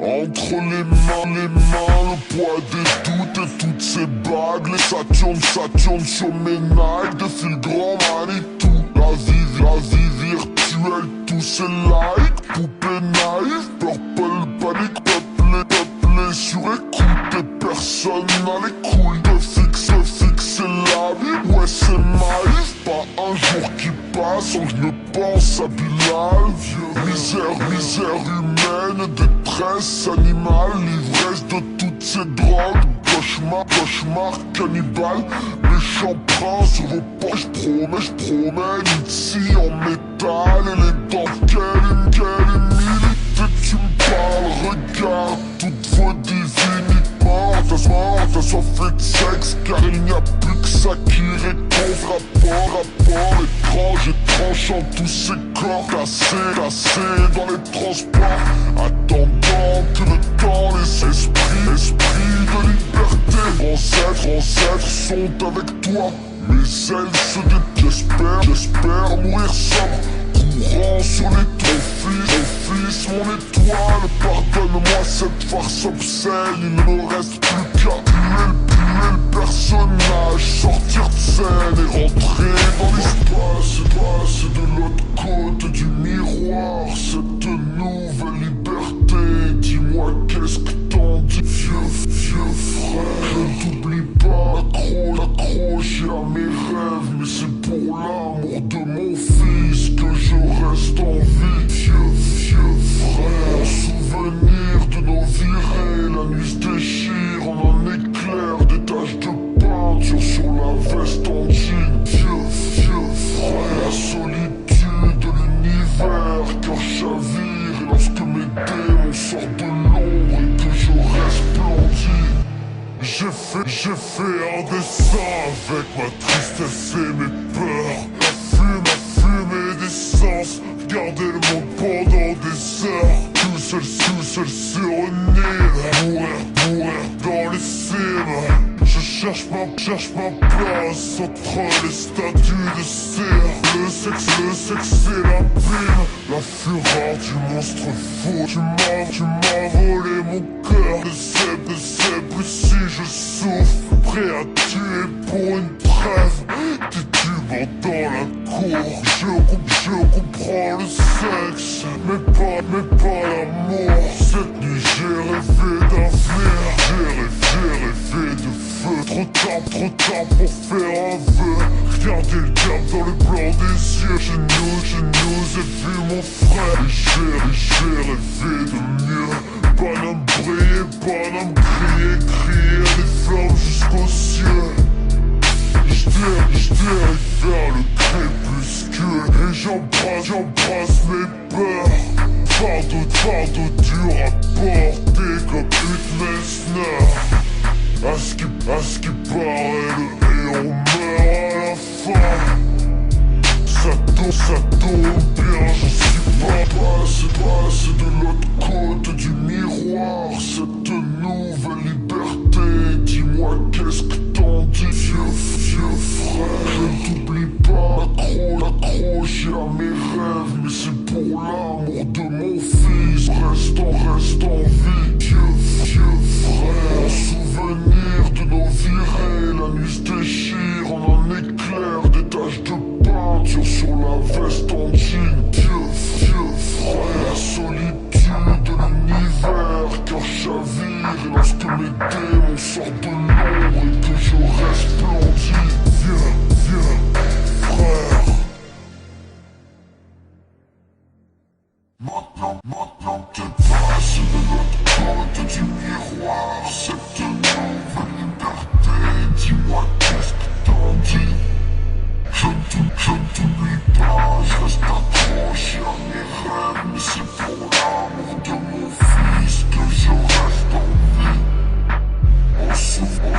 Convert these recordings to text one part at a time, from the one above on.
Entre les mains, le poids des doutes et toutes ces bagues. Les Saturnes sur mes Nike. De filigrane Manitou. La vie virtuelle, tous ces likes. Poupée naïve, purple panique. Peuplé sur écoute et personne n'a les couilles de fixer la vie. Ouais c'est naïf, pas un jour qui passe sans que je ne pense à Bilal. Misère humaine, détresse animale, l'ivresse de toutes ces drogues. Cauchemar cannibale, méchant prince sur vos poches. J'promène ici en métal et les dents. Quelle humilité tu me parles, regarde toutes vos divinités mortes, assoiffées de sexe, car il n'y a plus que ça qui réconfre. Rapport étrange et tranchant, tous ces corps cassés dans les transports, attendant que le temps les esprits de liberté. Ancêtres sont avec toi, mes ailes se détestent. J'espère mourir sobre, courant sur les trophies, mon étoile. Pardonne-moi cette farce obscène, il ne me reste plus qu'à tuer le personnage, sortir de scène et rentrer dans l'espace. C'est de l'autre côté du miroir, cette nouvelle liberté. Dis-moi qu'est-ce que t'en dis, vieux frère. Je ne t'oublie pas, accroché à mes rêves, mais c'est pour l'amour de mon fils que je reste en vie. Vieux frère, souvenir de nos virées, la nuit se déchire en un éclair, des taches de peinture sur la veste en jean. Vieux frère, la solitude de l'univers, cœur chavire, et lorsque mes démons sortent de l'ombre et que je resplendis. J'ai fait un dessin avec ma tristesse et mes peurs. La fumée d'essence, regarder le monde pendant des heures. Tout seul sur une île, mourir dans les cimes. Je cherche ma place entre les statues de cire. Le sexe et la pile, la fureur du monstre fou. Tu m'as volé mon cœur, de zèbre ici je souffre. Prêt à tuer pour une trêve, titubant dans la cour. Je comprends le sexe, mais pas l'amour. Cette nuit j'ai rêvé d'avenir, j'ai rêvé de feu. Trop tard pour faire un vœu. Regardez le diable dans le blanc des yeux. Je nous ai vu mon frère, et j'ai rêvé de mieux. Bonhomme briller, bonhomme crier des flammes jusqu'aux cieux. J'dérive vers le crépuscule et j'embrasse mes peurs. Fardeau dur à porter comme une Messner. À ce qui paraît, le héros meurt à la fin. Ça tombe bien, je suis pas passé de l'autre côté du miroir. Cette nouvelle liberté, dis-moi qu'est-ce que t'en dis, vieux frère. Je ne t'oublie pas, accroché à mes rêves, mais c'est pour l'amour de mon fils. Reste en vie, vieux frère. Souvenir de nos virées, la nuit se déchire en un éclair, des taches de peinture sur la veste en jean. Vieux frère, la solitude de l'univers, cœur chavire, et lorsque mes démons sortent de l'ombre et que je resplendis. Vieux frère. Maintenant t'es passé de l'autre côté du miroir. Cette nouvelle liberté, dis-moi qu'est-ce que t'en dis. Je ne t'oublie pas, je reste accroché à mes rêves, mais c'est pour l'amour de mon fils que je reste en vie. En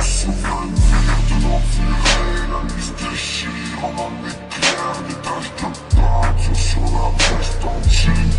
souvenir de nos virées, la nuit se déchire en un éclair, des taches de peinture sur la veste en jean.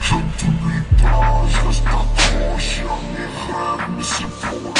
Je ne t'oublie pas, je reste accroché à mes rêves, mais c'est pour